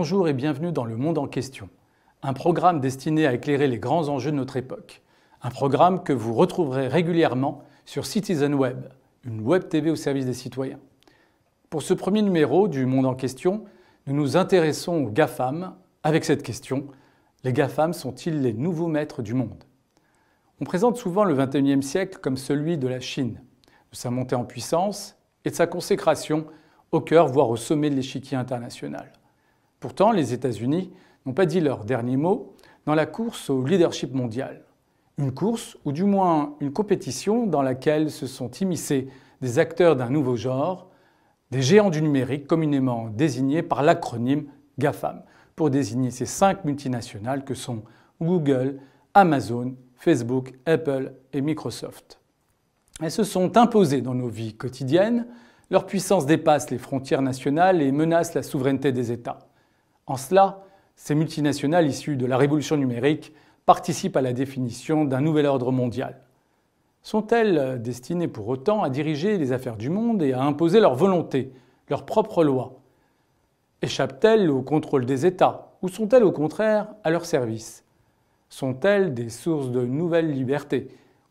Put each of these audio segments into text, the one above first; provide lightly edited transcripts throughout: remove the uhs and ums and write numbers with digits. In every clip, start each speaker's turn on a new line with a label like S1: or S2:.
S1: Bonjour et bienvenue dans Le Monde en question, un programme destiné à éclairer les grands enjeux de notre époque. Un programme que vous retrouverez régulièrement sur Citizen Web, une web TV au service des citoyens. Pour ce premier numéro du Monde en question, nous nous intéressons aux GAFAM avec cette question: les GAFAM sont-ils les nouveaux maîtres du monde? On présente souvent le XXIe siècle comme celui de la Chine, de sa montée en puissance et de sa consécration au cœur, voire au sommet de l'échiquier international. Pourtant, les États-Unis n'ont pas dit leur dernier mot dans la course au leadership mondial. Une course, ou du moins une compétition, dans laquelle se sont immiscés des acteurs d'un nouveau genre, des géants du numérique communément désignés par l'acronyme GAFAM, pour désigner ces 5 multinationales que sont Google, Amazon, Facebook, Apple et Microsoft. Elles se sont imposées dans nos vies quotidiennes, leur puissance dépasse les frontières nationales et menace la souveraineté des États. En cela, ces multinationales issues de la révolution numérique participent à la définition d'un nouvel ordre mondial. Sont-elles destinées pour autant à diriger les affaires du monde et à imposer leur volonté, leurs propres lois? Échappent-elles au contrôle des États ou sont-elles au contraire à leur service? Sont-elles des sources de nouvelles libertés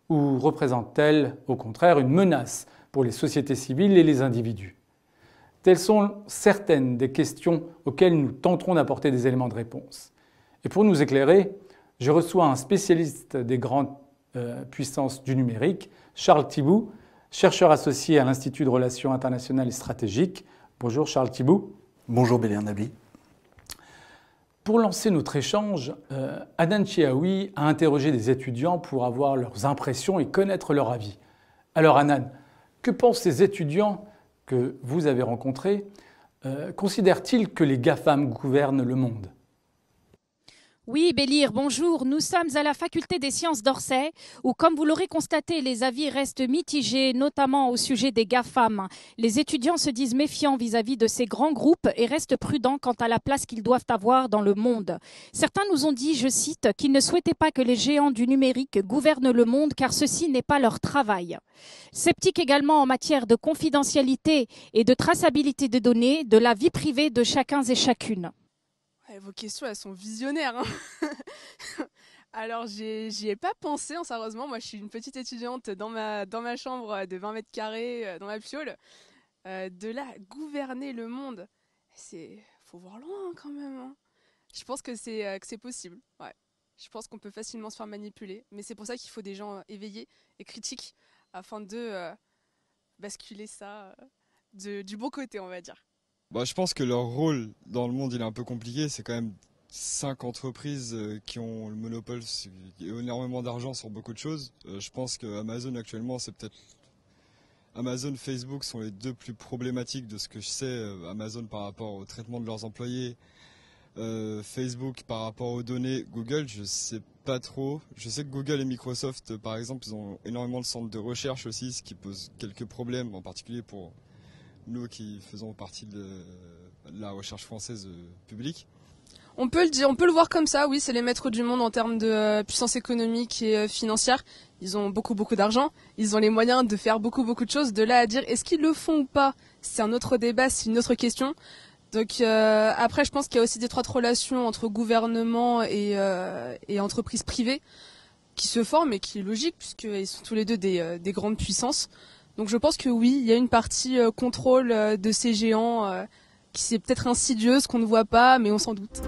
S1: ou représentent-elles au contraire une menace pour les sociétés civiles et les individus? Telles sont certaines des questions auxquelles nous tenterons d'apporter des éléments de réponse. Et pour nous éclairer, je reçois un spécialiste des grandes puissances du numérique, Charles Thibout, chercheur associé à l'Institut de Relations internationales et stratégiques. Bonjour Charles Thibout.
S2: Bonjour Bélier Nabli.
S1: Pour lancer notre échange, Adnan Chiaoui a interrogé des étudiants pour avoir leurs impressions et connaître leur avis. Alors Adnan, que pensent ces étudiants que vous avez rencontrés? Considèrent-ils que les GAFAM gouvernent le monde?
S3: Oui, Bélir, bonjour. Nous sommes à la faculté des sciences d'Orsay, où, comme vous l'aurez constaté, les avis restent mitigés, notamment au sujet des GAFAM. Les étudiants se disent méfiants vis-à-vis de ces grands groupes et restent prudents quant à la place qu'ils doivent avoir dans le monde. Certains nous ont dit, je cite, qu'ils ne souhaitaient pas que les géants du numérique gouvernent le monde car ceci n'est pas leur travail. Sceptiques également en matière de confidentialité et de traçabilité des données, de la vie privée de chacun et chacune.
S4: Vos questions, elles sont visionnaires. Hein. Alors, j'y ai pas pensé, hein, sérieusement. Moi, je suis une petite étudiante dans ma chambre de 20 mètres carrés, dans ma piole. De là, gouverner le monde, faut voir loin quand même. Hein. Je pense que c'est possible. Ouais. Je pense qu'on peut facilement se faire manipuler. Mais c'est pour ça qu'il faut des gens éveillés et critiques afin de basculer ça du bon côté, on va dire.
S5: Je pense que leur rôle dans le monde il est un peu compliqué. C'est quand même 5 entreprises qui ont le monopole et énormément d'argent sur beaucoup de choses. Je pense que Amazon actuellement, c'est peut-être Amazon, Facebook sont les 2 plus problématiques de ce que je sais. Amazon par rapport au traitement de leurs employés, Facebook par rapport aux données, Google je sais pas trop. Je sais que Google et Microsoft par exemple ils ont énormément de centres de recherche aussi, ce qui pose quelques problèmes en particulier pour nous qui faisons partie de la recherche française publique.
S4: On peut le voir comme ça, oui, c'est les maîtres du monde en termes de puissance économique et financière. Ils ont beaucoup d'argent, ils ont les moyens de faire beaucoup de choses. De là à dire est-ce qu'ils le font ou pas, c'est un autre débat, c'est une autre question. Donc après, je pense qu'il y a aussi d'étroites relations entre gouvernement et entreprises privées qui se forment et qui est logique puisqu'ils sont tous les deux des grandes puissances. Donc je pense que oui, il y a une partie contrôle de ces géants qui c'est peut-être insidieuse, qu'on ne voit pas, mais on s'en doute.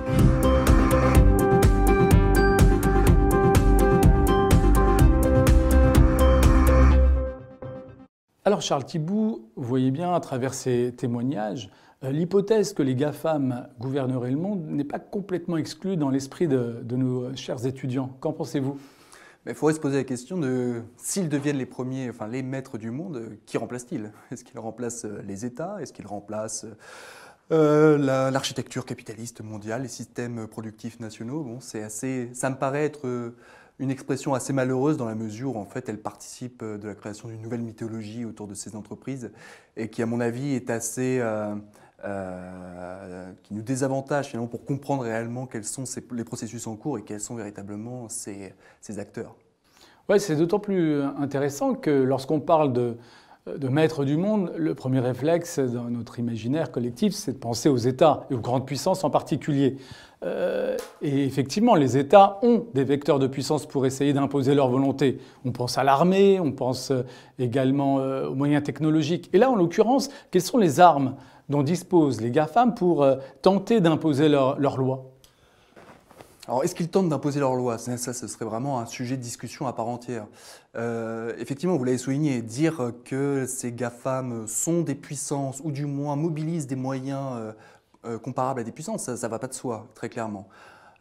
S1: Alors Charles Thibout, vous voyez bien à travers ces témoignages, l'hypothèse que les GAFAM gouverneraient le monde n'est pas complètement exclue dans l'esprit de nos chers étudiants. Qu'en pensez-vous?
S2: Il faudrait se poser la question de s'ils deviennent les premiers, enfin les maîtres du monde, qui remplacent-ils? Est-ce qu'ils remplacent les États? Est-ce qu'ils remplacent l'architecture capitaliste mondiale, les systèmes productifs nationaux? Bon, ça me paraît être une expression assez malheureuse dans la mesure où en fait elle participe de la création d'une nouvelle mythologie autour de ces entreprises et qui à mon avis est assez qui nous désavantage finalement pour comprendre réellement quels sont les processus en cours et quels sont véritablement ces acteurs.
S1: Ouais, c'est d'autant plus intéressant que lorsqu'on parle de maître du monde, le premier réflexe dans notre imaginaire collectif, c'est de penser aux États et aux grandes puissances en particulier. Et effectivement, les États ont des vecteurs de puissance pour essayer d'imposer leur volonté. On pense à l'armée, on pense également aux moyens technologiques. Et là, en l'occurrence, quelles sont les armes dont disposent les GAFAM pour tenter d'imposer leurs lois?
S2: Alors, est-ce qu'ils tentent d'imposer leurs lois? Ça, ce serait vraiment un sujet de discussion à part entière. Effectivement, vous l'avez souligné, dire que ces GAFAM sont des puissances, ou du moins mobilisent des moyens comparables à des puissances, ça ne va pas de soi, très clairement.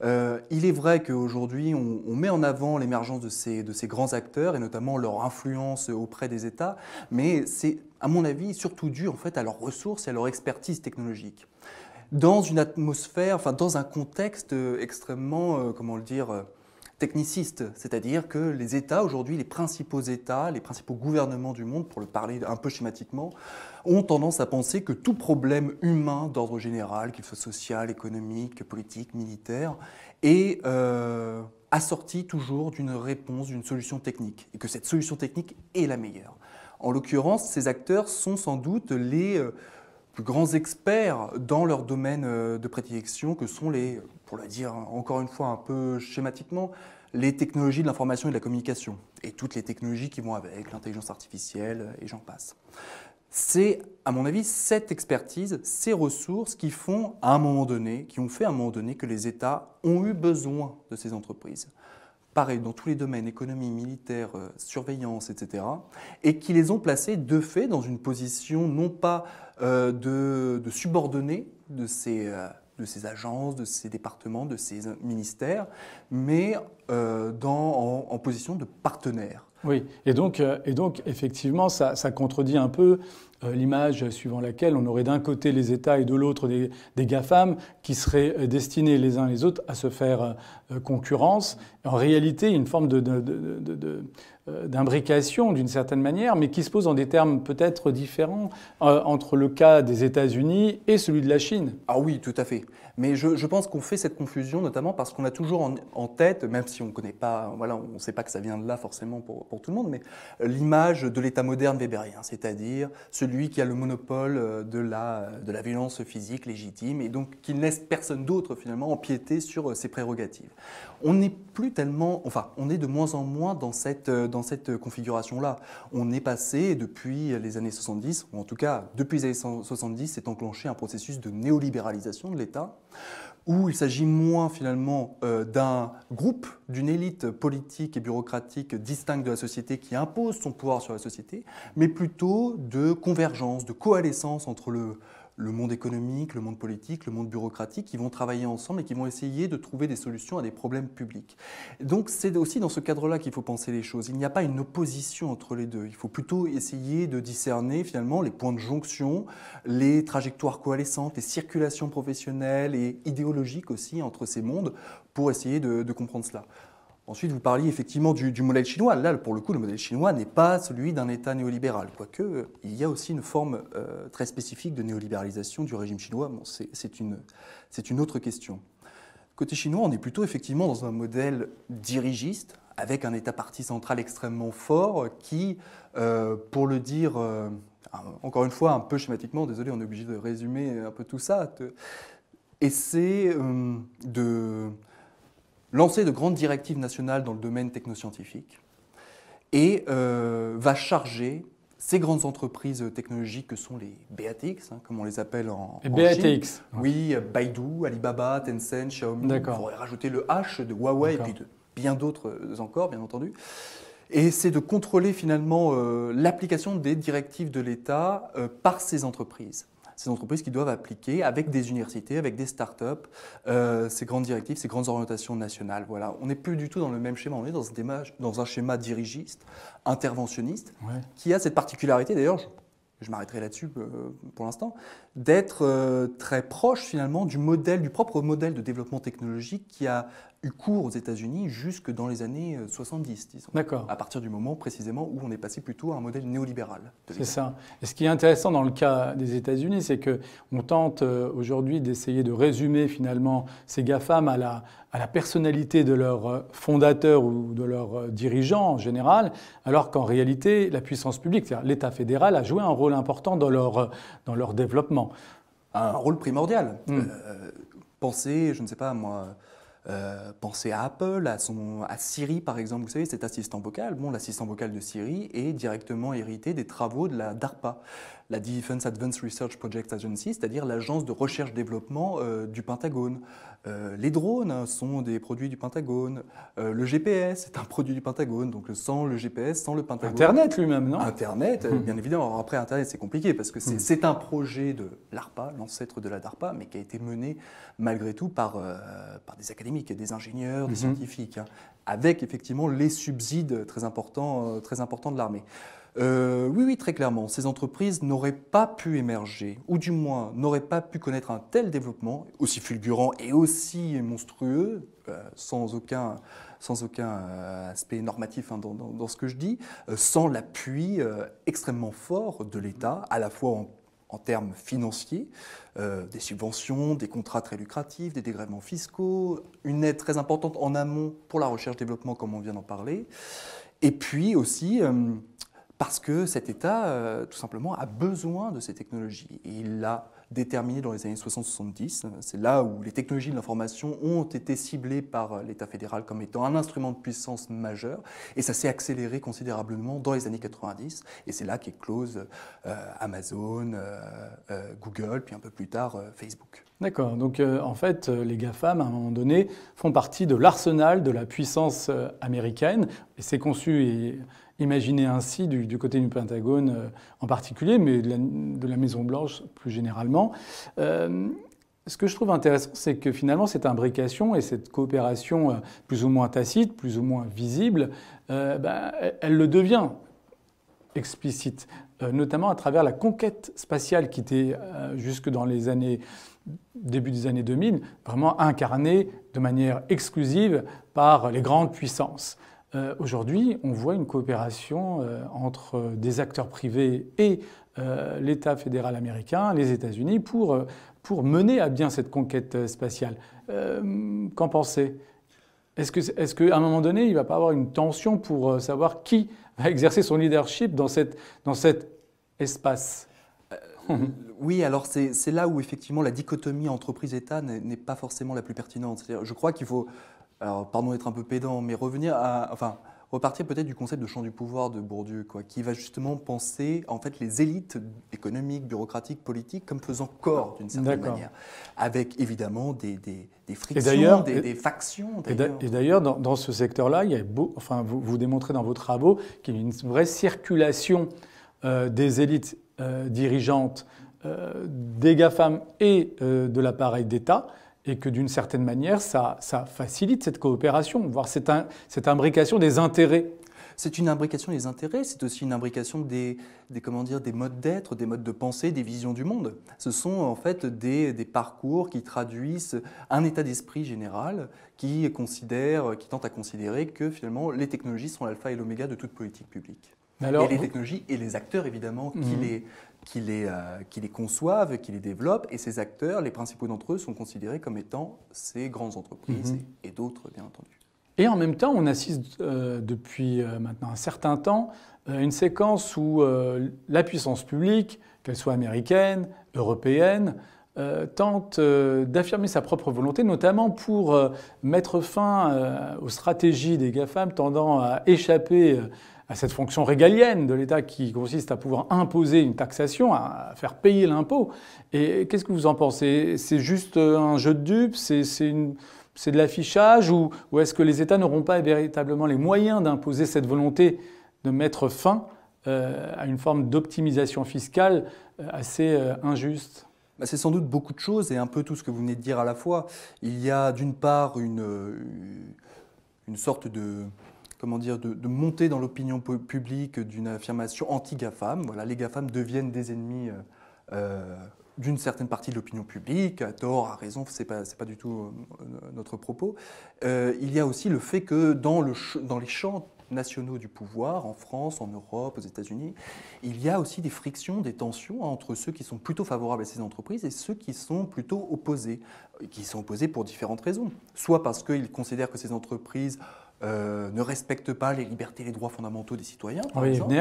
S2: Il est vrai qu'aujourd'hui, on met en avant l'émergence de ces grands acteurs, et notamment leur influence auprès des États, mais c'est, à mon avis, surtout dû en fait, à leurs ressources et à leur expertise technologique. Dans une atmosphère, enfin dans un contexte extrêmement, comment le dire, techniciste. C'est-à-dire que les États, aujourd'hui, les principaux États, les principaux gouvernements du monde, pour le parler un peu schématiquement, ont tendance à penser que tout problème humain d'ordre général, qu'il soit social, économique, politique, militaire, est assorti toujours d'une réponse, d'une solution technique, et que cette solution technique est la meilleure. En l'occurrence, ces acteurs sont sans doute les plus grands experts dans leur domaine de prédilection, que sont les, pour le dire encore une fois un peu schématiquement, les technologies de l'information et de la communication, et toutes les technologies qui vont avec, l'intelligence artificielle, et j'en passe. C'est, à mon avis, cette expertise, ces ressources qui font, à un moment donné, qui ont fait à un moment donné que les États ont eu besoin de ces entreprises. Pareil, dans tous les domaines, économie, militaire, surveillance, etc., et qui les ont placés de fait dans une position non pas de subordonnés de ces agences, de ces départements, de ces ministères, mais en position de partenaires.
S1: Oui, et donc effectivement, ça contredit un peu l'image suivant laquelle on aurait d'un côté les États et de l'autre des GAFAM qui seraient destinés les uns les autres à se faire concurrence. En réalité, il y a une forme d'imbrication d'une certaine manière, mais qui se pose en des termes peut-être différents entre le cas des États-Unis et celui de la Chine.
S2: Ah oui, tout à fait. Mais je pense qu'on fait cette confusion notamment parce qu'on a toujours en tête, même si on ne connaît pas, voilà, on ne sait pas que ça vient de là forcément pour tout le monde, mais l'image de l'État moderne weberien, c'est-à-dire celui qui a le monopole de la violence physique légitime et donc qui ne laisse personne d'autre finalement empiéter sur ses prérogatives. On n'est plus tellement, enfin, on est de moins en moins dans cette configuration-là. On est passé depuis les années 70, ou en tout cas depuis les années 70, s'est enclenché un processus de néolibéralisation de l'État, où il s'agit moins finalement d'un groupe, d'une élite politique et bureaucratique distincte de la société qui impose son pouvoir sur la société, mais plutôt de convergence, de coalescence entre le monde économique, le monde politique, le monde bureaucratique, qui vont travailler ensemble et qui vont essayer de trouver des solutions à des problèmes publics. Donc c'est aussi dans ce cadre-là qu'il faut penser les choses. Il n'y a pas une opposition entre les deux. Il faut plutôt essayer de discerner finalement les points de jonction, les trajectoires coalescentes, les circulations professionnelles et idéologiques aussi entre ces mondes pour essayer de comprendre cela. Ensuite, vous parliez effectivement du modèle chinois. Là, pour le coup, le modèle chinois n'est pas celui d'un État néolibéral, quoique il y a aussi une forme très spécifique de néolibéralisation du régime chinois. Bon, c'est une autre question. Côté chinois, on est plutôt effectivement dans un modèle dirigiste, avec un État-parti central extrêmement fort qui, pour le dire encore une fois un peu schématiquement, désolé, on est obligé de résumer un peu tout ça, essaie de lancer de grandes directives nationales dans le domaine technoscientifique et va charger ces grandes entreprises technologiques que sont les BATX, hein, comme on les appelle en
S1: BATX.
S2: Chine. Oui, Baidu, Alibaba, Tencent, Xiaomi. On pourrait rajouter le H de Huawei et puis de bien d'autres encore, bien entendu. Et c'est de contrôler finalement l'application des directives de l'État par ces entreprises. Ces entreprises qui doivent appliquer avec des universités, avec des startups, ces grandes directives, ces grandes orientations nationales. Voilà. On n'est plus du tout dans le même schéma, on est dans un schéma dirigiste, interventionniste, qui a cette particularité, d'ailleurs, je m'arrêterai là-dessus pour l'instant, d'être très proche finalement du propre modèle de développement technologique qui a eu cours aux États-Unis jusque dans les années 70, disons.
S1: D'accord.
S2: À partir du moment précisément où on est passé plutôt à un modèle néolibéral.
S1: C'est ça. Et ce qui est intéressant dans le cas des États-Unis, c'est qu'on tente aujourd'hui d'essayer de résumer finalement ces GAFAM à la personnalité de leurs fondateurs ou de leurs dirigeants en général, alors qu'en réalité, la puissance publique, c'est-à-dire l'État fédéral, a joué un rôle important dans leur développement.
S2: Un rôle primordial. Pensez, je ne sais pas moi, pensez à Apple, à Siri par exemple, vous savez, cet assistant vocal. Bon, l'assistant vocal de Siri est directement hérité des travaux de la DARPA, la Defense Advanced Research Project Agency, c'est-à-dire l'agence de recherche-développement du Pentagone. Les drones sont des produits du Pentagone. Le GPS est un produit du Pentagone, donc sans le GPS, sans le Pentagone.
S1: Internet lui-même, non?
S2: Internet, bien évidemment. Alors après, Internet, c'est compliqué parce que c'est un projet de l'ARPA, l'ancêtre de la DARPA, mais qui a été mené malgré tout par des académiques, des ingénieurs, des scientifiques, hein, avec effectivement les subsides très importants de l'armée. Oui, très clairement, ces entreprises n'auraient pas pu émerger, ou du moins n'auraient pas pu connaître un tel développement, aussi fulgurant et aussi monstrueux, sans aucun aspect normatif hein, dans ce que je dis, sans l'appui extrêmement fort de l'État, à la fois en termes financiers, des subventions, des contrats très lucratifs, des dégrèvements fiscaux, une aide très importante en amont pour la recherche-développement, comme on vient d'en parler, et puis aussi parce que cet État, tout simplement, a besoin de ces technologies. Et il l'a déterminé dans les années 60-70. C'est là où les technologies de l'information ont été ciblées par l'État fédéral comme étant un instrument de puissance majeur. Et ça s'est accéléré considérablement dans les années 90. Et c'est là qu'éclose Amazon, Google, puis un peu plus tard Facebook.
S1: D'accord. Donc en fait, les GAFAM, à un moment donné, font partie de l'arsenal de la puissance américaine. Et c'est conçu et imaginé ainsi du côté du Pentagone en particulier, mais de la Maison-Blanche plus généralement. Ce que je trouve intéressant, c'est que finalement, cette imbrication et cette coopération plus ou moins tacite, plus ou moins visible, elle le devient explicite, notamment à travers la conquête spatiale qui était jusque dans les début des années 2000, vraiment incarnée de manière exclusive par les grandes puissances. Aujourd'hui, on voit une coopération entre des acteurs privés et l'État fédéral américain, les États-Unis, pour mener à bien cette conquête spatiale. Qu'en pensez? Est-ce qu'à un moment donné, il ne va pas avoir une tension pour savoir qui va exercer son leadership dans cet espace?
S2: Oui, alors c'est là où effectivement la dichotomie entreprise-État n'est pas forcément la plus pertinente. C'est-à-dire, je crois qu'il faut, alors pardon d'être un peu pédant, mais repartir peut-être du concept de champ du pouvoir de Bourdieu, qui va justement penser en fait les élites économiques, bureaucratiques, politiques comme faisant corps d'une certaine manière, avec évidemment des frictions, des factions.
S1: Et d'ailleurs, dans ce secteur-là, il y a vous démontrez dans vos travaux qu'il y a une vraie circulation des élites dirigeantes, des GAFAM et de l'appareil d'État, et que d'une certaine manière, ça facilite cette coopération, voire cette imbrication des intérêts.
S2: C'est une imbrication des intérêts, c'est aussi une imbrication des modes d'être, des modes de pensée, des visions du monde. Ce sont en fait des parcours qui traduisent un état d'esprit général qui tente à considérer que finalement les technologies sont l'alpha et l'oméga de toute politique publique. Alors, et les technologies et les acteurs évidemment qui les conçoivent, qui les développent, et ces acteurs, les principaux d'entre eux, sont considérés comme étant ces grandes entreprises et d'autres, bien entendu.
S1: Et en même temps, on assiste depuis maintenant un certain temps une séquence où la puissance publique, qu'elle soit américaine, européenne, tente d'affirmer sa propre volonté, notamment pour mettre fin aux stratégies des GAFAM tendant à échapper à cette fonction régalienne de l'État qui consiste à pouvoir imposer une taxation, à faire payer l'impôt. Et qu'est-ce que vous en pensez? C'est juste un jeu de dupes? C'est de l'affichage? Ou est-ce que les États n'auront pas véritablement les moyens d'imposer cette volonté de mettre fin à une forme d'optimisation fiscale assez injuste?
S2: C'est sans doute beaucoup de choses et un peu tout ce que vous venez de dire à la fois. Il y a d'une part une sorte de montée dans l'opinion publique d'une affirmation anti-GAFAM. Voilà, les GAFAM deviennent des ennemis d'une certaine partie de l'opinion publique, à tort, à raison, c'est pas du tout notre propos. Il y a aussi le fait que dans les champs nationaux du pouvoir, en France, en Europe, aux États-Unis, il y a aussi des frictions, des tensions entre ceux qui sont plutôt favorables à ces entreprises et ceux qui sont plutôt opposés, qui sont opposés pour différentes raisons. Soit parce qu'ils considèrent que ces entreprises ne respectent pas les libertés et les droits fondamentaux des citoyens, par exemple,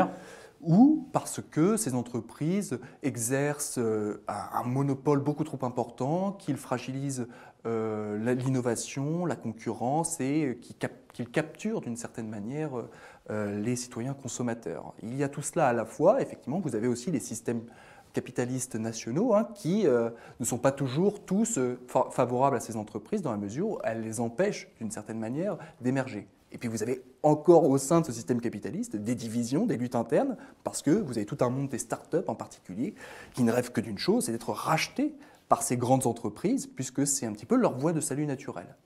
S2: ou parce que ces entreprises exercent un monopole beaucoup trop important, qu'ils fragilisent l'innovation, la concurrence et qu'ils capturent d'une certaine manière les citoyens consommateurs. Il y a tout cela à la fois. Effectivement, vous avez aussi les systèmes capitalistes nationaux qui ne sont pas toujours tous favorables à ces entreprises dans la mesure où elles les empêchent d'une certaine manière d'émerger. Et puis vous avez encore au sein de ce système capitaliste des divisions, des luttes internes, parce que vous avez tout un monde des startups en particulier qui ne rêvent que d'une chose, c'est d'être rachetés par ces grandes entreprises, puisque c'est un petit peu leur voie de salut naturelle.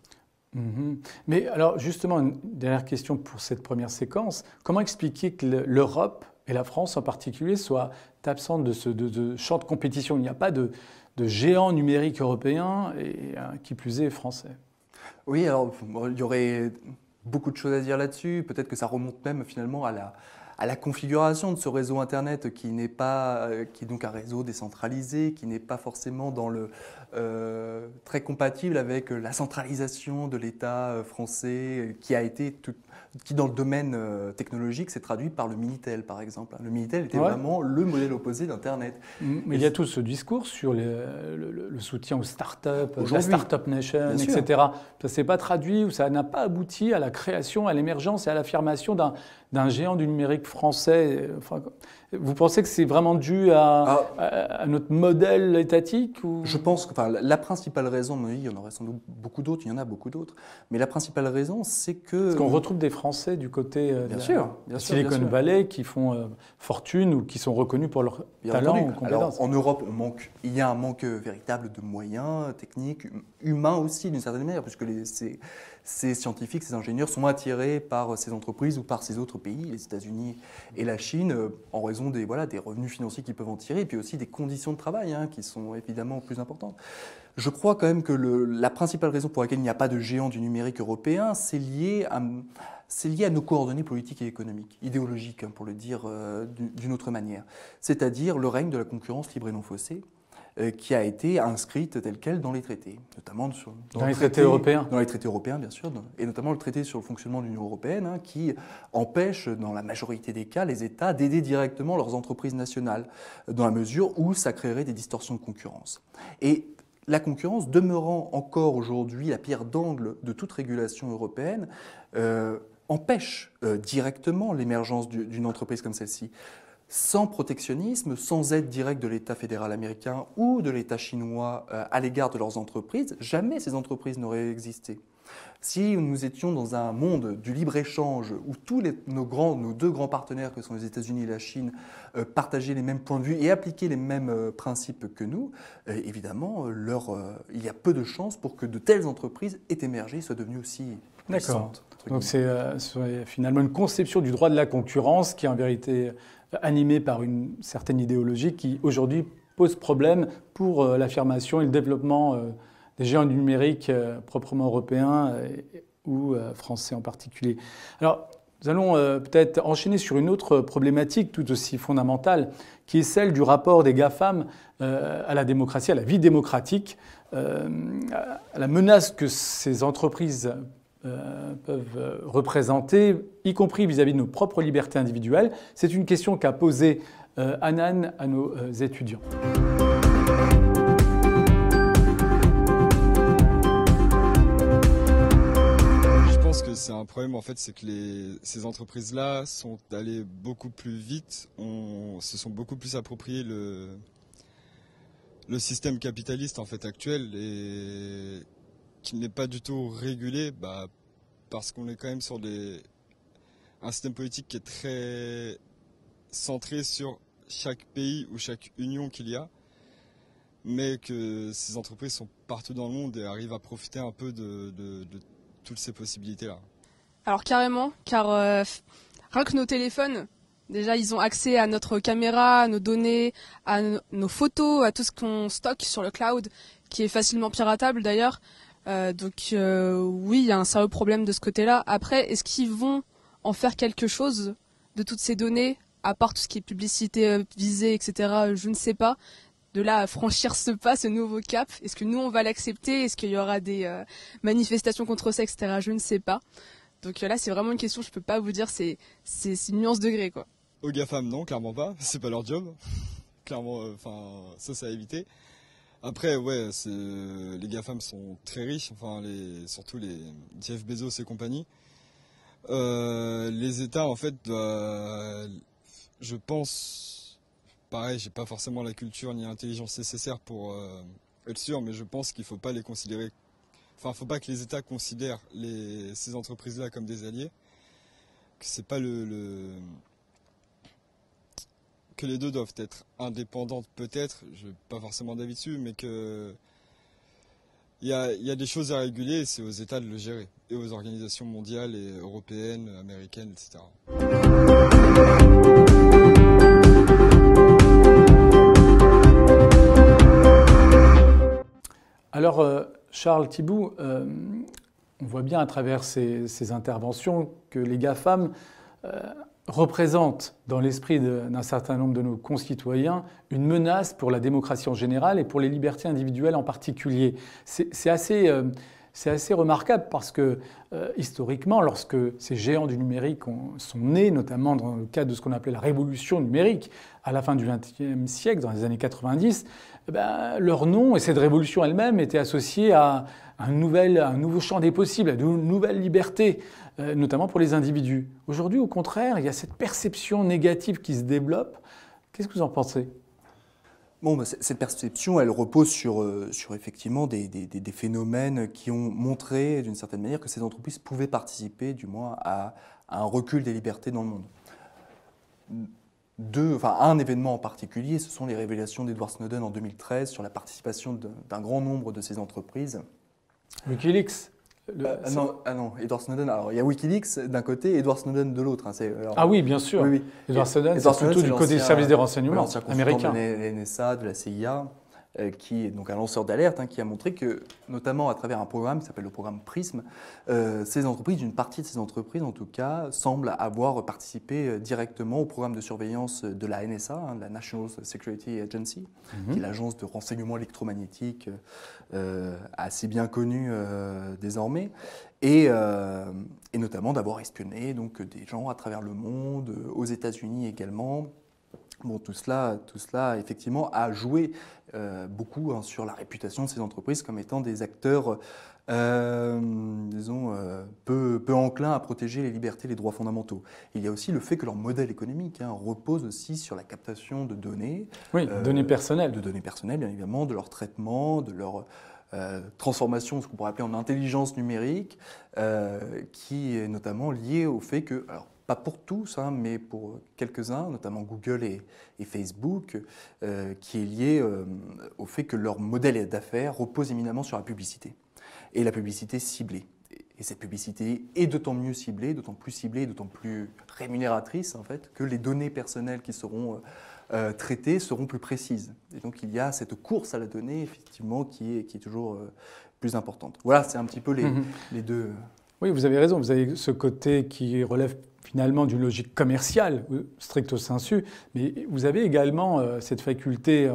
S1: Mais alors justement, une dernière question pour cette première séquence, comment expliquer que l'Europe et la France en particulier soient absentes de ce champ de compétition? Il n'y a pas de géant numérique européen et qui plus est français.
S2: Oui, alors il y aurait beaucoup de choses à dire là-dessus. Peut-être que ça remonte même finalement à la configuration de ce réseau Internet qui est donc un réseau décentralisé, qui n'est pas forcément très compatible avec la centralisation de l'État français, qui dans le domaine technologique s'est traduit par le Minitel, par exemple. Le Minitel était vraiment le modèle opposé d'Internet.
S1: Mais il y a tout ce discours sur le soutien aux startups, la Startup Nation, etc. Ça ne s'est pas traduit ou ça n'a pas abouti à la création, à l'émergence et à l'affirmation d'un géant du numérique français. Enfin, vous pensez que c'est vraiment dû à notre modèle étatique ou...
S2: Je pense que la principale raison, mais il y en aurait sans doute beaucoup d'autres, il y en a beaucoup d'autres, mais la principale raison, c'est que...
S1: Parce qu'on retrouve des Français du côté de Silicon Valley qui font fortune ou qui sont reconnus pour leur talent ou compétences.
S2: Alors, en Europe, il y a un manque véritable de moyens techniques, humains aussi d'une certaine manière, puisque ces scientifiques, ces ingénieurs sont attirés par ces entreprises ou par ces autres pays, les États-Unis et la Chine, en raison des revenus financiers qu'ils peuvent en tirer, et puis aussi des conditions de travail qui sont évidemment plus importantes. Je crois quand même que la principale raison pour laquelle il n'y a pas de géant du numérique européen, c'est lié à nos coordonnées politiques et économiques, idéologiques, pour le dire d'une autre manière. C'est-à-dire le règne de la concurrence libre et non faussée, qui a été inscrite telle quelle dans les traités, notamment
S1: dans les traités européens.
S2: Dans les traités européens, bien sûr, et notamment le traité sur le fonctionnement de l'Union européenne, qui empêche, dans la majorité des cas, les États d'aider directement leurs entreprises nationales, dans la mesure où ça créerait des distorsions de concurrence. Et la concurrence demeurant encore aujourd'hui la pierre d'angle de toute régulation européenne, empêche directement l'émergence d'une entreprise comme celle-ci. Sans protectionnisme, sans aide directe de l'État fédéral américain ou de l'État chinois à l'égard de leurs entreprises, jamais ces entreprises n'auraient existé. Si nous étions dans un monde du libre-échange où tous nos deux grands partenaires que sont les États-Unis et la Chine partageaient les mêmes points de vue et appliquaient les mêmes principes que nous, évidemment, il y a peu de chances pour que de telles entreprises aient émergé et soient devenues aussi puissantes.
S1: Donc c'est finalement une conception du droit de la concurrence qui est en vérité animée par une certaine idéologie qui aujourd'hui pose problème pour l'affirmation et le développement des géants du numérique proprement européens ou français en particulier. Alors, nous allons peut-être enchaîner sur une autre problématique tout aussi fondamentale, qui est celle du rapport des GAFAM à la démocratie, à la vie démocratique, à la menace que ces entreprises peuvent représenter, y compris vis-à-vis de nos propres libertés individuelles. C'est une question qu'a posée Hanan à nos étudiants.
S5: Je pense que c'est un problème, en fait, c'est que ces entreprises-là sont allées beaucoup plus vite, se sont beaucoup plus appropriées le système capitaliste en fait actuel et qui n'est pas du tout régulé, parce qu'on est quand même sur un système politique qui est très centré sur chaque pays ou chaque union qu'il y a, mais que ces entreprises sont partout dans le monde et arrivent à profiter un peu de toutes ces possibilités-là.
S4: Alors carrément, car rien que nos téléphones, Déjà, ils ont accès à notre caméra, à nos données, à nos photos, à tout ce qu'on stocke sur le cloud, qui est facilement piratable d'ailleurs. Oui, il y a un sérieux problème de ce côté-là. Après, est-ce qu'ils vont en faire quelque chose de toutes ces données, à part tout ce qui est publicité visée, etc. Je ne sais pas. De là à franchir ce pas, ce nouveau cap, est-ce que nous on va l'accepter? Est-ce qu'il y aura des manifestations contre ça, etc. Je ne sais pas. Donc là, c'est vraiment une question, je peux pas vous dire, c'est une nuance degré, quoi.
S5: Aux GAFAM, non, clairement pas. C'est pas leur job. Clairement, ça à éviter. Après, ouais, les GAFAM sont très riches, surtout les Jeff Bezos et compagnie. Les États, en fait, je pense, pareil, j'ai pas forcément la culture ni l'intelligence nécessaire pour être sûr, mais je pense qu'il faut pas les considérer. Enfin, faut pas que les États considèrent ces entreprises-là comme des alliés. Que c'est pas que les deux doivent être indépendantes, peut-être. Je n'ai pas forcément d'avis dessus, mais que il y a des choses à réguler et c'est aux États de le gérer et aux organisations mondiales et européennes, américaines, etc.
S1: Alors, Charles Thibault, on voit bien à travers ces interventions que les GAFAM représentent dans l'esprit d'un certain nombre de nos concitoyens une menace pour la démocratie en général et pour les libertés individuelles en particulier. C'est assez remarquable parce que historiquement, lorsque ces géants du numérique sont nés, notamment dans le cadre de ce qu'on appelait la révolution numérique à la fin du XXe siècle, dans les années 90, leur nom et cette révolution elle-même étaient associés à un nouveau champ des possibles, à de nouvelles libertés, notamment pour les individus. Aujourd'hui, au contraire, il y a cette perception négative qui se développe. Qu'est-ce que vous en pensez ?
S2: Bon, cette perception, elle repose sur effectivement des phénomènes qui ont montré d'une certaine manière que ces entreprises pouvaient participer, du moins, à un recul des libertés dans le monde. Un événement en particulier, ce sont les révélations d'Edward Snowden en 2013 sur la participation d'un grand nombre de ces entreprises.
S1: Wikileaks.
S2: Non, Edward Snowden. Alors, il y a Wikileaks d'un côté et Edward Snowden de l'autre.
S1: Oui, bien sûr.
S2: Oui.
S1: Edward Snowden, c'est plutôt du côté du service des renseignements américain.
S2: De la NSA, de la CIA, qui est donc un lanceur d'alerte, qui a montré que, notamment à travers un programme qui s'appelle le programme PRISM, une partie de ces entreprises, en tout cas, semblent avoir participé directement au programme de surveillance de la NSA, de la National Security Agency, qui est l'agence de renseignement électromagnétique assez bien connue désormais, et notamment d'avoir espionné donc, des gens à travers le monde, aux États-Unis également. Bon, tout cela, effectivement, a joué beaucoup sur la réputation de ces entreprises comme étant des acteurs, peu enclins à protéger les libertés et les droits fondamentaux. Il y a aussi le fait que leur modèle économique repose aussi sur la captation de données.
S1: Oui, données personnelles.
S2: De données personnelles, bien évidemment, de leur traitement, de leur transformation, ce qu'on pourrait appeler en intelligence numérique, qui est notamment liée au fait que... Alors, pas pour tous, mais pour quelques-uns, notamment Google et Facebook, qui est lié au fait que leur modèle d'affaires repose éminemment sur la publicité. Et la publicité ciblée. Et cette publicité est d'autant mieux ciblée, d'autant plus ciblée, d'autant plus rémunératrice, en fait, que les données personnelles qui seront traitées seront plus précises. Et donc il y a cette course à la donnée, effectivement, qui est toujours plus importante. Voilà, c'est un petit peu les deux...
S1: Oui, vous avez raison. Vous avez ce côté qui relève finalement d'une logique commerciale, stricto sensu, mais vous avez également cette faculté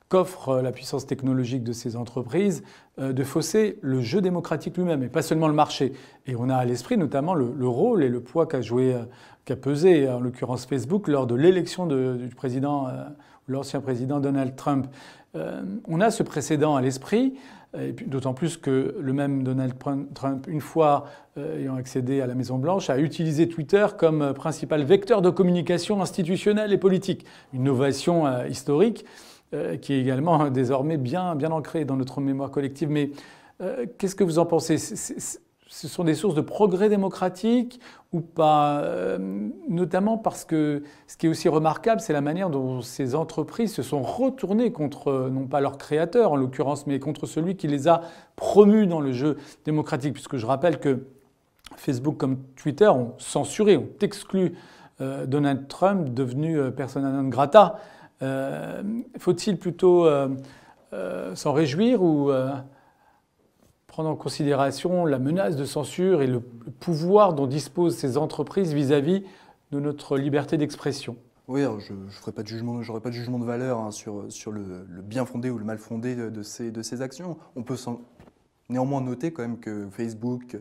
S1: qu'offre la puissance technologique de ces entreprises de fausser le jeu démocratique lui-même, et pas seulement le marché. Et on a à l'esprit notamment le rôle et le poids qu'a pesé, en l'occurrence Facebook, lors de l'élection du président, l'ancien président Donald Trump. On a ce précédent à l'esprit, d'autant plus que le même Donald Trump, une fois ayant accédé à la Maison-Blanche, a utilisé Twitter comme principal vecteur de communication institutionnelle et politique. Une innovation historique qui est également désormais bien ancrée dans notre mémoire collective. Mais qu'est-ce que vous en pensez ? Ce sont des sources de progrès démocratique ou pas, notamment parce que ce qui est aussi remarquable, c'est la manière dont ces entreprises se sont retournées contre, non pas leur créateur en l'occurrence, mais contre celui qui les a promus dans le jeu démocratique. Puisque je rappelle que Facebook comme Twitter ont censuré, ont exclu Donald Trump devenu persona non grata. Faut-il plutôt s'en réjouir ou prendre en considération la menace de censure et le pouvoir dont disposent ces entreprises vis-à-vis de notre liberté d'expression?
S2: Oui, alors je ne ferai pas de jugement, j'aurai pas de jugement de valeur hein, sur le bien fondé ou le mal fondé de ces actions. On peut néanmoins noter quand même que Facebook,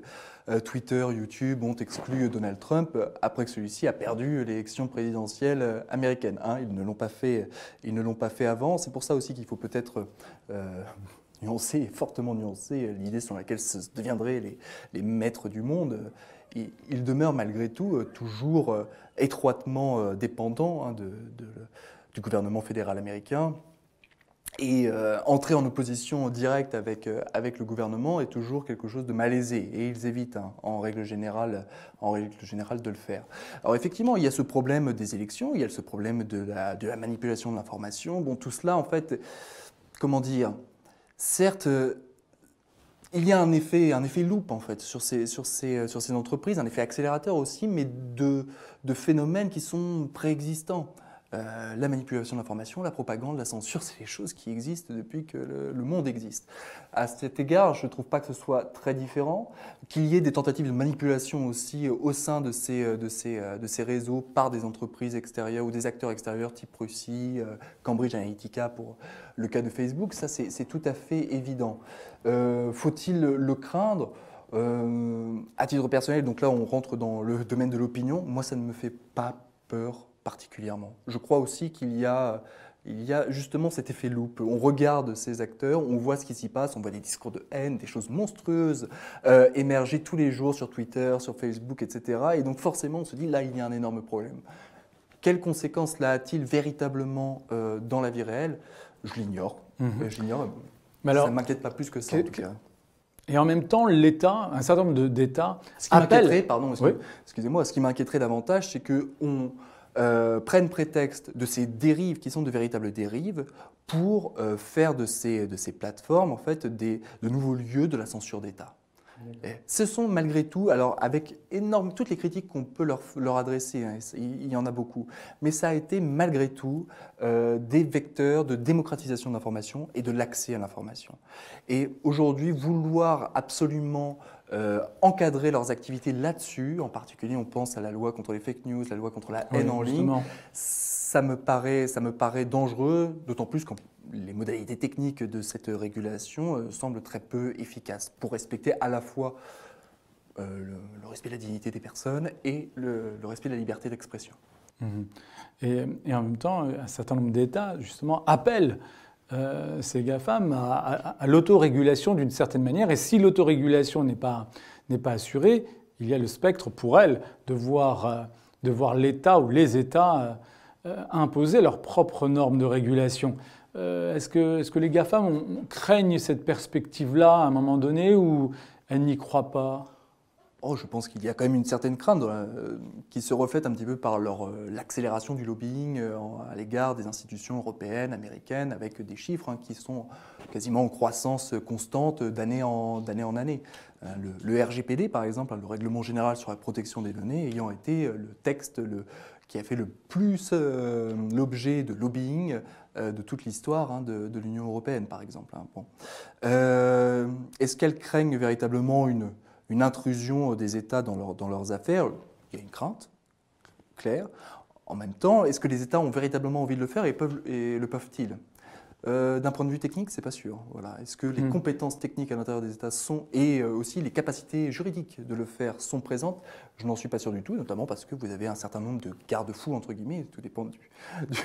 S2: Twitter, YouTube ont exclu Donald Trump après que celui-ci a perdu l'élection présidentielle américaine. Hein. Ils ne l'ont pas fait avant. C'est pour ça aussi qu'il faut peut-être nuancer, fortement nuancer l'idée selon laquelle ce deviendraient les maîtres du monde. Il demeure malgré tout toujours étroitement dépendant hein, du gouvernement fédéral américain. Et entrer en opposition directe avec le gouvernement est toujours quelque chose de malaisé. Et ils évitent hein, en règle générale de le faire. Alors effectivement, il y a ce problème des élections, il y a ce problème de la manipulation de l'information. Bon, tout cela, en fait, comment dire, certes, il y a un effet loupe en fait sur ces entreprises, un effet accélérateur aussi, mais de phénomènes qui sont préexistants. La manipulation de l'information, la propagande, la censure, c'est des choses qui existent depuis que le monde existe. À cet égard, je ne trouve pas que ce soit très différent, qu'il y ait des tentatives de manipulation aussi au sein de ces réseaux par des entreprises extérieures ou des acteurs extérieurs type Russie, Cambridge Analytica pour le cas de Facebook, ça c'est tout à fait évident. Faut-il le craindre ? À titre personnel, donc là on rentre dans le domaine de l'opinion, moi ça ne me fait pas peur particulièrement. Je crois aussi qu'il y a justement cet effet loupe. On regarde ces acteurs, on voit ce qui s'y passe, on voit des discours de haine, des choses monstrueuses émerger tous les jours sur Twitter, sur Facebook, etc. Et donc forcément on se dit là il y a un énorme problème. Quelles conséquences là a-t-il véritablement dans la vie réelle? Je l'ignore. Ça ne m'inquiète pas plus que ça en tout cas.
S1: Et en même temps, l'État, un certain nombre d'États appellent...
S2: Excusez-moi, ce qui m'inquiéterait davantage, c'est qu'on prenne prétexte de ces dérives qui sont de véritables dérives pour faire de ces plateformes en fait, de nouveaux lieux de la censure d'État. Ce sont malgré tout, alors avec toutes les critiques qu'on peut leur adresser, hein, il y en a beaucoup, mais ça a été malgré tout des vecteurs de démocratisation de l'information et de l'accès à l'information. Et aujourd'hui, vouloir absolument encadrer leurs activités là-dessus, en particulier on pense à la loi contre les fake news, la loi contre la haine en ligne, ça me paraît dangereux, d'autant plus quand les modalités techniques de cette régulation semblent très peu efficaces pour respecter à la fois le respect de la dignité des personnes et le respect de la liberté d'expression.
S1: Et en même temps, un certain nombre d'États, justement, appellent ces GAFAM à l'autorégulation d'une certaine manière. Et si l'autorégulation n'est pas assurée, il y a le spectre pour elles de voir l'État ou les États imposer leurs propres normes de régulation. Est-ce que les GAFAM craignent cette perspective-là à un moment donné ou elles n'y croient pas?
S2: Je pense qu'il y a quand même une certaine crainte qui se reflète un petit peu par l'accélération du lobbying à l'égard des institutions européennes, américaines, avec des chiffres hein, qui sont quasiment en croissance constante d'année en année. Le RGPD, par exemple, le Règlement général sur la protection des données, ayant été le texte qui a fait le plus l'objet de lobbying de toute l'histoire hein, de l'Union européenne, par exemple. Hein. Bon. Est-ce qu'elles craignent véritablement une intrusion des États dans leurs affaires? Il y a une crainte claire. En même temps, est-ce que les États ont véritablement envie de le faire et le peuvent-ils? D'un point de vue technique, c'est pas sûr. Voilà. Est-ce que les compétences techniques à l'intérieur des États et aussi les capacités juridiques de le faire sont présentes? Je n'en suis pas sûr du tout, notamment parce que vous avez un certain nombre de garde-fous, entre guillemets, tout dépend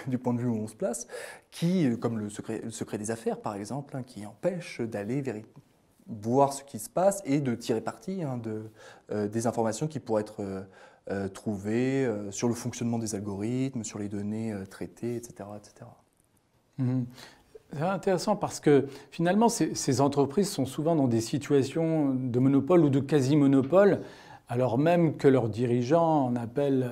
S2: du point de vue où on se place, qui, comme le secret des affaires, par exemple, hein, qui empêchent d'aller voir ce qui se passe et de tirer parti hein, des informations qui pourraient être trouvées sur le fonctionnement des algorithmes, sur les données traitées, etc. etc.
S1: C'est intéressant parce que finalement, ces entreprises sont souvent dans des situations de monopole ou de quasi-monopole, alors même que leurs dirigeants en appellent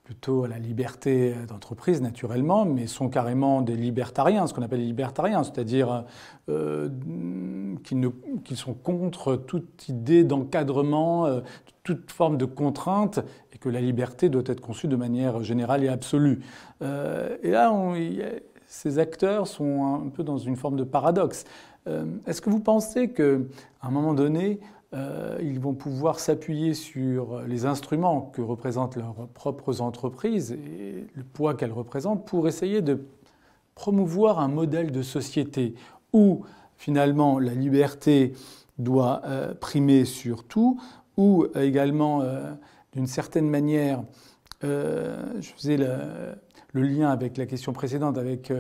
S1: plutôt à la liberté d'entreprise, naturellement, mais sont carrément des libertariens, ce qu'on appelle les libertariens, c'est-à-dire qu'ils sont contre toute idée d'encadrement, toute forme de contrainte, et que la liberté doit être conçue de manière générale et absolue. Et là, ces acteurs sont un peu dans une forme de paradoxe. Est-ce que vous pensez qu'à un moment donné, ils vont pouvoir s'appuyer sur les instruments que représentent leurs propres entreprises et le poids qu'elles représentent pour essayer de promouvoir un modèle de société où finalement la liberté doit primer sur tout, où également d'une certaine manière, je faisais le lien avec la question précédente, avec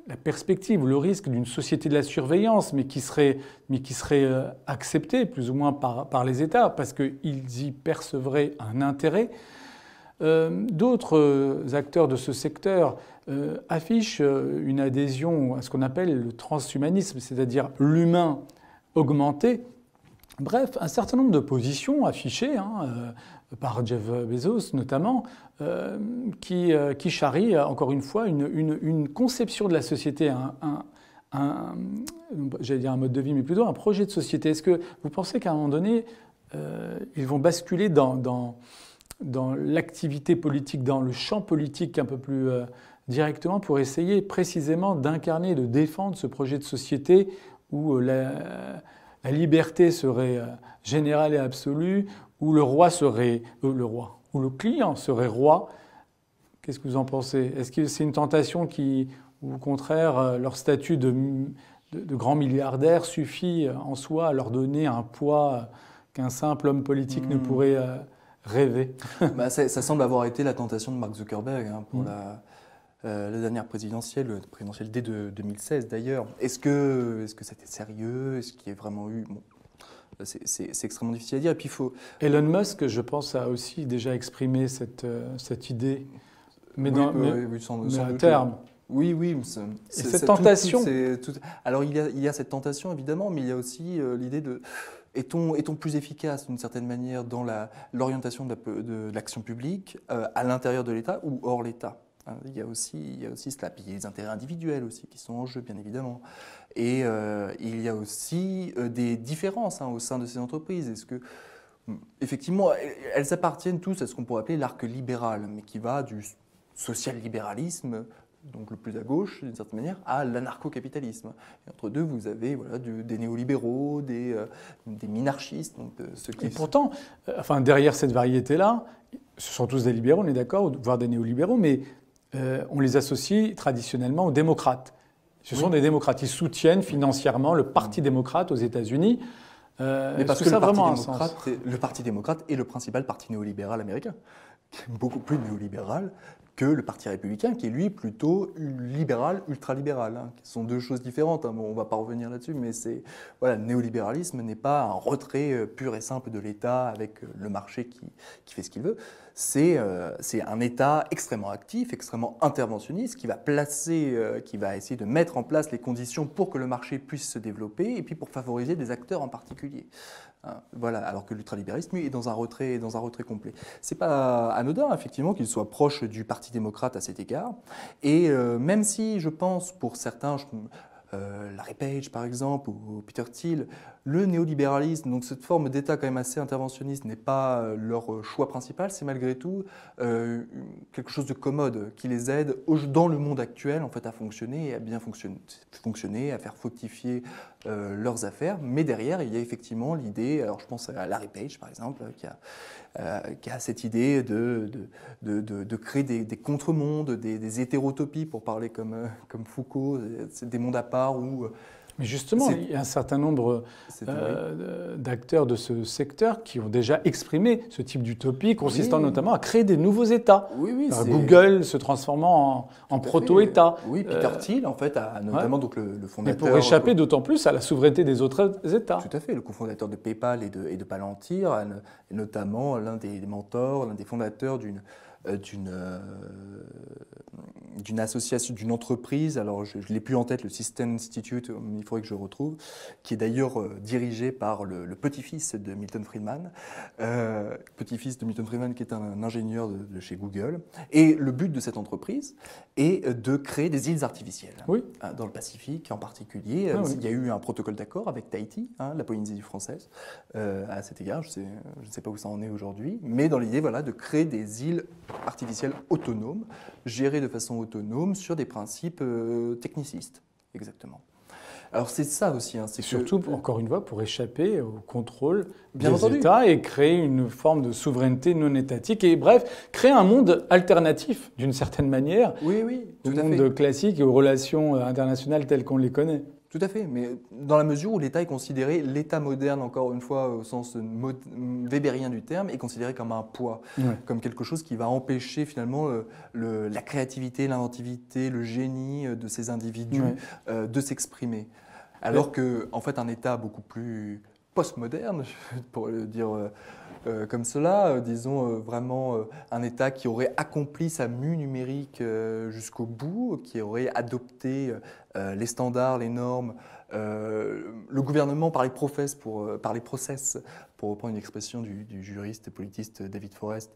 S1: la perspective ou le risque d'une société de la surveillance, mais qui serait acceptée plus ou moins par les États, parce qu'ils y percevraient un intérêt. D'autres acteurs de ce secteur affichent une adhésion à ce qu'on appelle le transhumanisme, c'est-à-dire l'humain augmenté. Bref, un certain nombre de positions affichées par Jeff Bezos notamment, qui charrie encore une fois une conception de la société, j'allais dire un mode de vie, mais plutôt un projet de société. Est-ce que vous pensez qu'à un moment donné, ils vont basculer dans l'activité politique, dans le champ politique un peu plus directement pour essayer précisément d'incarner, de défendre ce projet de société où la liberté serait générale et absolue, où le roi serait où le client serait roi? Qu'est-ce que vous en pensez? Est-ce que c'est une tentation ou au contraire, leur statut de grand milliardaire suffit en soi à leur donner un poids qu'un simple homme politique ne pourrait rêver?
S2: Ça semble avoir été la tentation de Mark Zuckerberg pour la dernière présidentielle dès 2016 d'ailleurs. Est-ce que c'était sérieux? Est-ce qu'il y a vraiment eu... Bon, c'est extrêmement difficile à dire. Et puis
S1: Elon Musk, je pense, a aussi déjà exprimé cette idée, mais,
S2: sans
S1: à
S2: doute,
S1: terme.
S2: Oui.
S1: Cette tentation.
S2: Alors il y a cette tentation évidemment, mais il y a aussi l'idée de est-on plus efficace d'une certaine manière dans l'orientation de l'action publique à l'intérieur de l'État ou hors l'État? Il y a aussi cela. Puis il y a les intérêts individuels aussi qui sont en jeu, bien évidemment. Et il y a aussi des différences au sein de ces entreprises. Est-ce que, effectivement, elles appartiennent tous à ce qu'on pourrait appeler l'arc libéral, mais qui va du social-libéralisme, donc le plus à gauche, d'une certaine manière, à l'anarcho-capitalisme. Et entre deux, vous avez des néolibéraux, des minarchistes. Donc
S1: Et pourtant, derrière cette variété-là, ce sont tous des libéraux, on est d'accord, voire des néolibéraux, mais on les associe traditionnellement aux démocrates. Ce sont des démocrates. Ils soutiennent financièrement le Parti démocrate aux États-Unis.
S2: Mais parce que le Parti démocrate est le principal parti néolibéral américain, qui est beaucoup plus néolibéral que le Parti républicain, qui est lui plutôt libéral, ultralibéral, qui sont deux choses différentes. Bon, on ne va pas revenir là-dessus, mais le néolibéralisme n'est pas un retrait pur et simple de l'État avec le marché qui fait ce qu'il veut. C'est un État extrêmement actif, extrêmement interventionniste, qui va essayer de mettre en place les conditions pour que le marché puisse se développer et puis pour favoriser des acteurs en particulier. Voilà, alors que l'ultralibéralisme, lui, est dans un retrait complet. C'est pas anodin, effectivement, qu'il soit proche du Parti démocrate à cet égard. Et même si, je pense, pour certains, Larry Page, par exemple, ou Peter Thiel, le néolibéralisme, donc cette forme d'État quand même assez interventionniste, n'est pas leur choix principal, c'est malgré tout quelque chose de commode qui les aide dans le monde actuel en fait, à fonctionner et à bien fonctionner, à faire fructifier leurs affaires. Mais derrière, il y a effectivement l'idée, alors je pense à Larry Page par exemple, qui a cette idée de créer des contre-mondes, des hétérotopies, pour parler comme Foucault, des mondes à part où...
S1: Mais justement, il y a un certain nombre d'acteurs de ce secteur qui ont déjà exprimé ce type d'utopie, consistant notamment à créer des nouveaux États. Google se transformant en proto-État.
S2: Oui, Peter Thiel, en fait, notamment donc, le fondateur...
S1: Mais pour échapper d'autant plus à la souveraineté des autres États.
S2: Tout à fait, le cofondateur de PayPal et de Palantir, et notamment l'un des mentors, l'un des fondateurs d'une association, d'une entreprise, alors je ne l'ai plus en tête, le System Institute, il faudrait que je retrouve, qui est d'ailleurs dirigé par le petit-fils de Milton Friedman, qui est un ingénieur de chez Google. Et le but de cette entreprise est de créer des îles artificielles dans le Pacifique en particulier. Il y a eu un protocole d'accord avec Tahiti, la Polynésie française, à cet égard. Je ne sais pas où ça en est aujourd'hui, mais dans l'idée de créer des îles artificielles autonomes, gérées de façon autonome sur des principes technicistes, exactement. Alors c'est ça aussi. C'est
S1: surtout, encore une fois, pour échapper au contrôle des États et créer une forme de souveraineté non étatique et bref, créer un monde alternatif d'une certaine manière au monde classique et aux relations internationales telles qu'on les connaît.
S2: Tout à fait, mais dans la mesure où l'État est considéré, l'État moderne, encore une fois, au sens wébérien du terme, est considéré comme un poids, comme quelque chose qui va empêcher finalement la créativité, l'inventivité, le génie de ces individus de s'exprimer. Alors qu'en fait, un État beaucoup plus postmoderne, pour le dire comme cela, disons vraiment un État qui aurait accompli sa mue numérique jusqu'au bout, qui aurait adopté les standards, les normes, le gouvernement par les process, pour reprendre une expression du juriste et politiste David Forrest,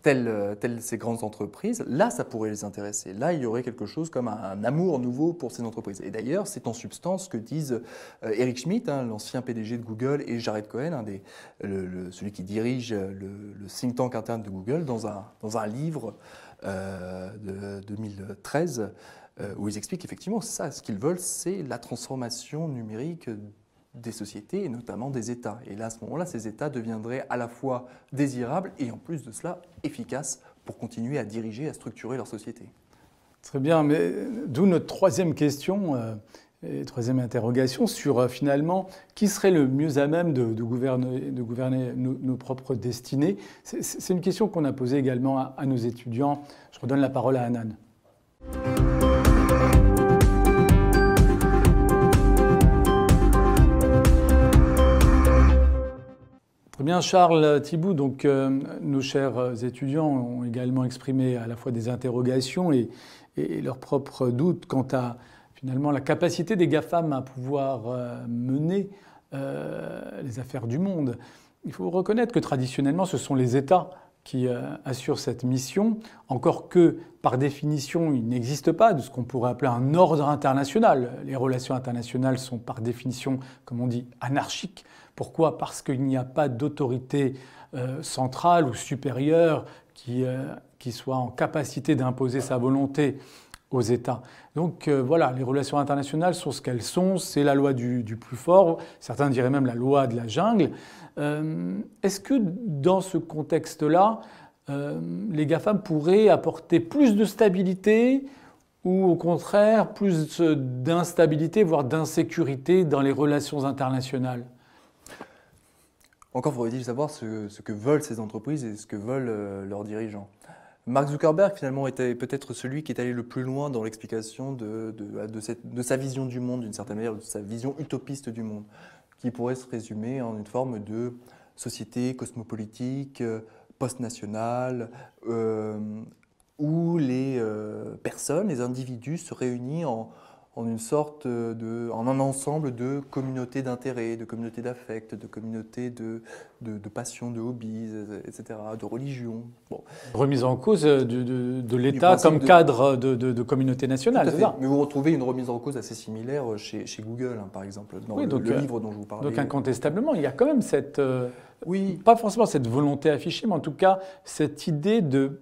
S2: telles ces grandes entreprises, là ça pourrait les intéresser. Là il y aurait quelque chose comme un amour nouveau pour ces entreprises. Et d'ailleurs c'est en substance ce que disent Eric Schmidt, l'ancien PDG de Google, et Jared Cohen, celui qui dirige le think tank interne de Google, dans un livre de 2013, où ils expliquent effectivement ça, ce qu'ils veulent, c'est la transformation numérique des sociétés et notamment des États. Et là, à ce moment-là, ces États deviendraient à la fois désirables et en plus de cela efficaces pour continuer à diriger, à structurer leur société.
S1: Très bien, mais d'où notre troisième question et troisième interrogation sur finalement qui serait le mieux à même de gouverner nos propres destinées. C'est une question qu'on a posée également à nos étudiants. Je redonne la parole à Hanan. Très bien, Charles Thibault. Donc, nos chers étudiants ont également exprimé à la fois des interrogations et leurs propres doutes quant à finalement la capacité des GAFAM à pouvoir mener les affaires du monde. Il faut reconnaître que traditionnellement, ce sont les États qui assurent cette mission, encore que, par définition, il n'existe pas de ce qu'on pourrait appeler un ordre international. Les relations internationales sont par définition, comme on dit, anarchiques. Pourquoi ? Parce qu'il n'y a pas d'autorité centrale ou supérieure qui soit en capacité d'imposer sa volonté aux États. Donc voilà, les relations internationales sont ce qu'elles sont, c'est la loi du plus fort, certains diraient même la loi de la jungle. Est-ce que dans ce contexte-là, les GAFAM pourraient apporter plus de stabilité ou au contraire plus d'instabilité, voire d'insécurité dans les relations internationales ?
S2: Encore faudrait-il savoir ce que veulent ces entreprises et ce que veulent leurs dirigeants. Mark Zuckerberg, finalement, était peut-être celui qui est allé le plus loin dans l'explication de sa vision du monde, d'une certaine manière, de sa vision utopiste du monde, qui pourrait se résumer en une forme de société cosmopolitique, post-nationale, où les personnes, les individus se réunissent en une sorte en un ensemble de communautés d'intérêts, de communautés d'affects, de communautés de passions, de hobbies, etc., de religions. Bon.
S1: Remise en cause de l'État comme cadre de communauté nationale, c'est ça ?
S2: Mais vous retrouvez une remise en cause assez similaire chez Google, par exemple, dans le livre dont je vous parlais.
S1: Donc incontestablement, il y a quand même cette, pas forcément cette volonté affichée, mais en tout cas cette idée de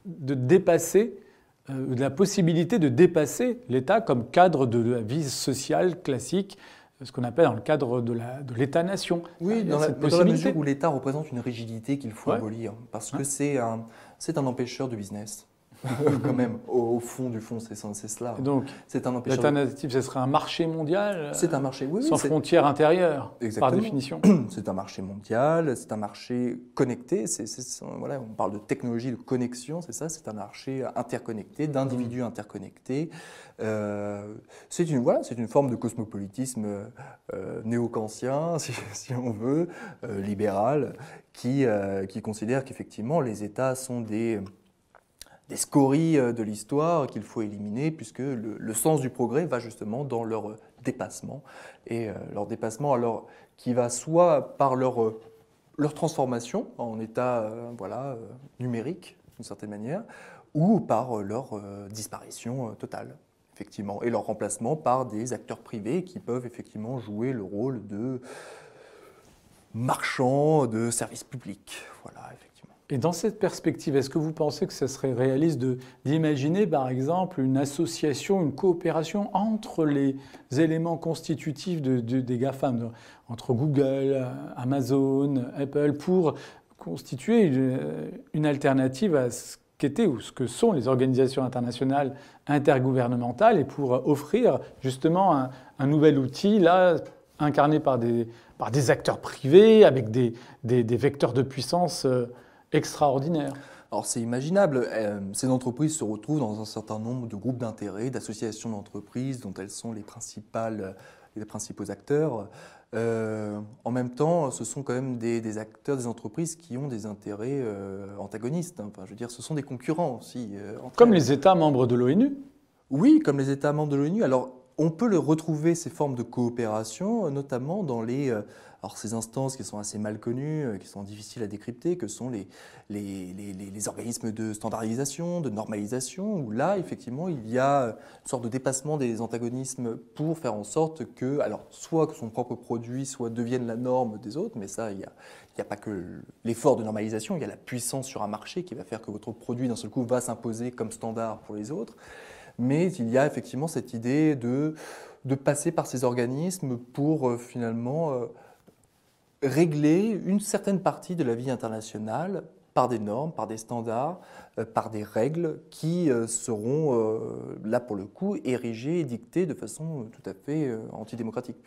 S1: dépasser, de la possibilité de dépasser l'État comme cadre de la vie sociale classique, ce qu'on appelle dans le cadre de l'État-nation.
S2: Oui, dans la mesure où l'État représente une rigidité qu'il faut abolir, parce que c'est un empêcheur de business. quand même, au fond du fond, c'est cela.
S1: Et donc,
S2: c'est un empêcheur.
S1: L'alternative, ce serait un marché mondial
S2: C'est un marché, oui,
S1: sans frontières intérieures,
S2: Exactement.
S1: par définition.
S2: C'est un marché mondial, c'est un marché connecté. Voilà, on parle de technologie de connexion, c'est ça, c'est un marché interconnecté, d'individus interconnectés. C'est une forme de cosmopolitisme néo-kantien, si on veut, libéral, qui considère qu'effectivement les États sont des scories de l'histoire qu'il faut éliminer, puisque le sens du progrès va justement dans leur dépassement. Et leur dépassement, alors, qui va soit par leur transformation en état numérique, d'une certaine manière, ou par leur disparition totale, effectivement, et leur remplacement par des acteurs privés qui peuvent effectivement jouer le rôle de marchands de services publics. Voilà, effectivement.
S1: Et dans cette perspective, est-ce que vous pensez que ce serait réaliste d'imaginer, par exemple, une association, une coopération entre les éléments constitutifs des GAFAM, entre Google, Amazon, Apple, pour constituer une alternative à ce qu'étaient ou ce que sont les organisations internationales intergouvernementales et pour offrir justement un nouvel outil, là, incarné par des acteurs privés, avec des vecteurs de puissance extraordinaire.
S2: Alors c'est imaginable, ces entreprises se retrouvent dans un certain nombre de groupes d'intérêt, d'associations d'entreprises dont elles sont les principaux acteurs. En même temps, ce sont quand même des acteurs, des entreprises qui ont des intérêts antagonistes. Enfin, je veux dire, ce sont des concurrents aussi.
S1: Comme les États membres de l'ONU?
S2: Oui, comme les États membres de l'ONU. Alors, on peut retrouver ces formes de coopération, notamment dans ces instances qui sont assez mal connues, qui sont difficiles à décrypter, que sont les organismes de standardisation, de normalisation, où là, effectivement, il y a une sorte de dépassement des antagonismes pour faire en sorte que, alors, soit que son propre produit soit devienne la norme des autres, mais ça, il n'y a pas que l'effort de normalisation, il y a la puissance sur un marché qui va faire que votre produit, d'un seul coup, va s'imposer comme standard pour les autres. Mais il y a effectivement cette idée de passer par ces organismes pour finalement régler une certaine partie de la vie internationale par des normes, par des standards, par des règles qui seront, là pour le coup, érigées et dictées de façon tout à fait antidémocratique.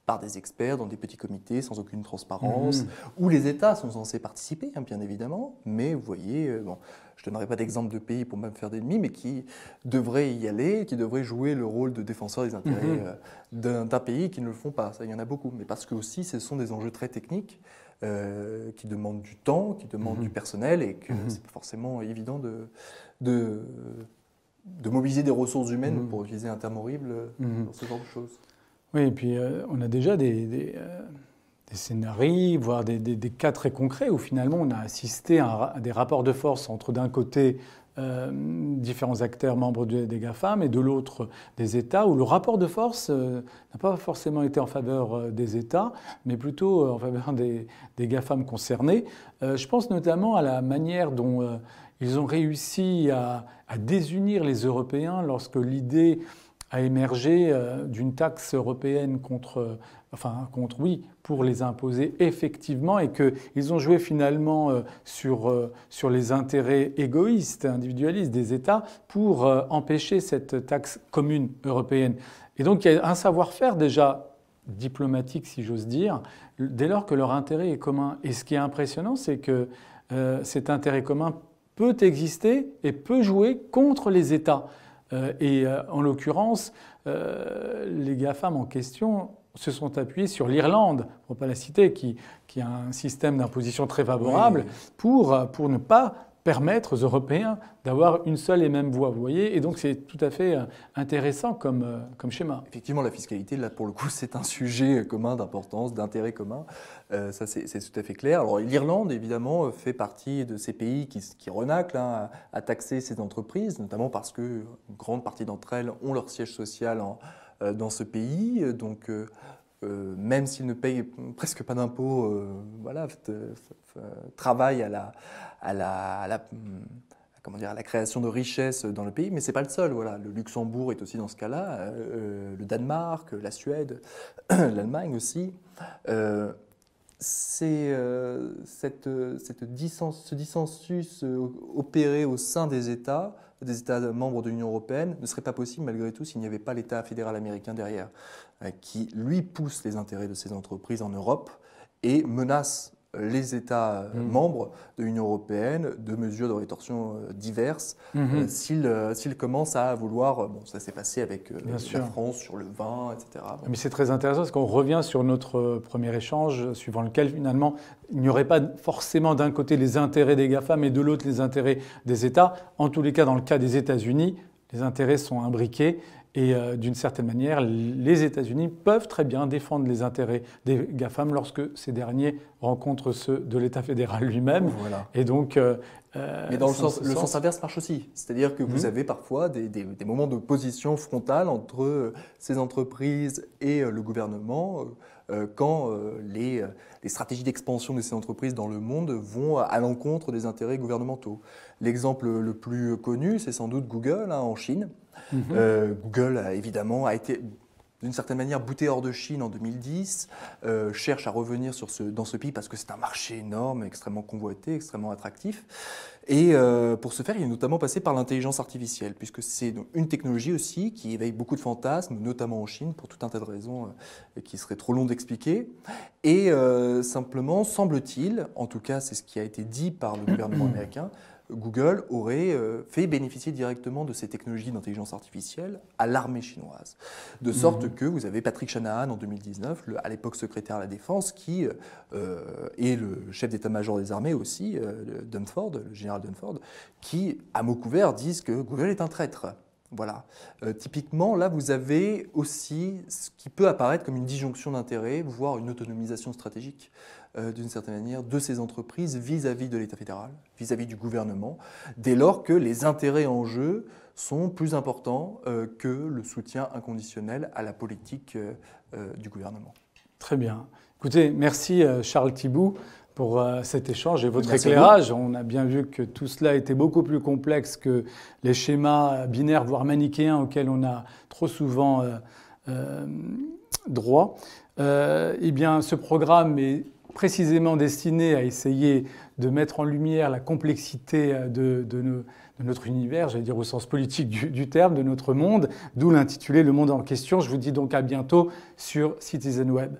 S2: Par des experts dans des petits comités sans aucune transparence, où les États sont censés participer, hein, bien évidemment, mais vous voyez, je ne donnerai pas d'exemple de pays pour me faire d'ennemis, mais qui devraient y aller, qui devraient jouer le rôle de défenseur des intérêts d'un pays qui ne le font pas. Ça, il y en a beaucoup, mais parce que aussi, ce sont des enjeux très techniques qui demandent du temps, qui demandent du personnel, et que c'est pas forcément évident de mobiliser des ressources humaines, pour utiliser un terme horrible, pour ce genre de choses.
S1: Oui, et puis on a déjà des scénarios, voire des cas très concrets où finalement on a assisté à des rapports de force entre d'un côté différents acteurs membres des GAFAM et de l'autre des États, où le rapport de force n'a pas forcément été en faveur des États, mais plutôt en faveur des GAFAM concernés. Je pense notamment à la manière dont ils ont réussi à désunir les Européens lorsque l'idée a émergé d'une taxe européenne pour les imposer effectivement, et qu'ils ont joué finalement sur les intérêts égoïstes, individualistes des États pour empêcher cette taxe commune européenne. Et donc il y a un savoir-faire déjà diplomatique, si j'ose dire, dès lors que leur intérêt est commun. Et ce qui est impressionnant, c'est que cet intérêt commun peut exister et peut jouer contre les États. En l'occurrence, les GAFAM en question se sont appuyés sur l'Irlande, pour ne pas la citer, qui a un système d'imposition très favorable, pour ne pas permettre aux Européens d'avoir une seule et même voie. Vous voyez, et donc c'est tout à fait intéressant comme schéma.
S2: Effectivement, la fiscalité, là, pour le coup, c'est un sujet commun d'importance, d'intérêt commun. Ça, c'est tout à fait clair. Alors, l'Irlande, évidemment, fait partie de ces pays qui renaclent à taxer ces entreprises, notamment parce qu'une grande partie d'entre elles ont leur siège social dans ce pays. Donc, même s'ils ne payent presque pas d'impôts, travaillent à la création de richesses dans le pays, mais ce n'est pas le seul. Voilà. Le Luxembourg est aussi dans ce cas-là, le Danemark, la Suède, l'Allemagne aussi. ce dissensus opéré au sein des États membres de l'Union européenne ne serait pas possible malgré tout s'il n'y avait pas l'État fédéral américain derrière, qui lui pousse les intérêts de ces entreprises en Europe et menace les États membres de l'Union européenne de mesures de rétorsion diverses s'ils commencent à vouloir, bon ça s'est passé avec la France sur le vin, etc. Bon.
S1: Mais c'est très intéressant parce qu'on revient sur notre premier échange suivant lequel finalement il n'y aurait pas forcément d'un côté les intérêts des GAFAM et de l'autre les intérêts des États. En tous les cas, dans le cas des États-Unis, les intérêts sont imbriqués. Et d'une certaine manière, les États-Unis peuvent très bien défendre les intérêts des GAFAM lorsque ces derniers rencontrent ceux de l'État fédéral lui-même.
S2: Voilà.
S1: Et donc,
S2: mais dans le sens inverse marche aussi. C'est-à-dire que vous avez parfois des moments d'opposition frontale entre ces entreprises et le gouvernement quand les stratégies d'expansion de ces entreprises dans le monde vont à l'encontre des intérêts gouvernementaux. L'exemple le plus connu, c'est sans doute Google en Chine. Google a été d'une certaine manière bouté hors de Chine en 2010, cherche à revenir dans ce pays parce que c'est un marché énorme, extrêmement convoité, extrêmement attractif. Et pour ce faire, il est notamment passé par l'intelligence artificielle, puisque c'est une technologie aussi qui éveille beaucoup de fantasmes, notamment en Chine, pour tout un tas de raisons qui seraient trop longs d'expliquer. Et simplement, semble-t-il, en tout cas c'est ce qui a été dit par le gouvernement américain, Google aurait fait bénéficier directement de ces technologies d'intelligence artificielle à l'armée chinoise. De sorte que vous avez Patrick Shanahan en 2019, à l'époque secrétaire à la Défense, qui est le chef d'état-major des armées aussi, le général Dunford, qui, à mots couverts, disent que Google est un traître. Voilà. Typiquement, là, vous avez aussi ce qui peut apparaître comme une disjonction d'intérêts, voire une autonomisation stratégique, d'une certaine manière, de ces entreprises vis-à-vis de l'État fédéral, vis-à-vis du gouvernement, dès lors que les intérêts en jeu sont plus importants que le soutien inconditionnel à la politique du gouvernement. Très
S1: bien. Écoutez, merci Charles Thiboux pour cet échange et votre éclairage. On a bien vu que tout cela était beaucoup plus complexe que les schémas binaires, voire manichéens, auxquels on a trop souvent droit. Eh bien, ce programme est précisément destiné à essayer de mettre en lumière la complexité de notre univers, j'allais dire au sens politique du terme, de notre monde, d'où l'intitulé « Le monde en question ». Je vous dis donc à bientôt sur Citizen Web.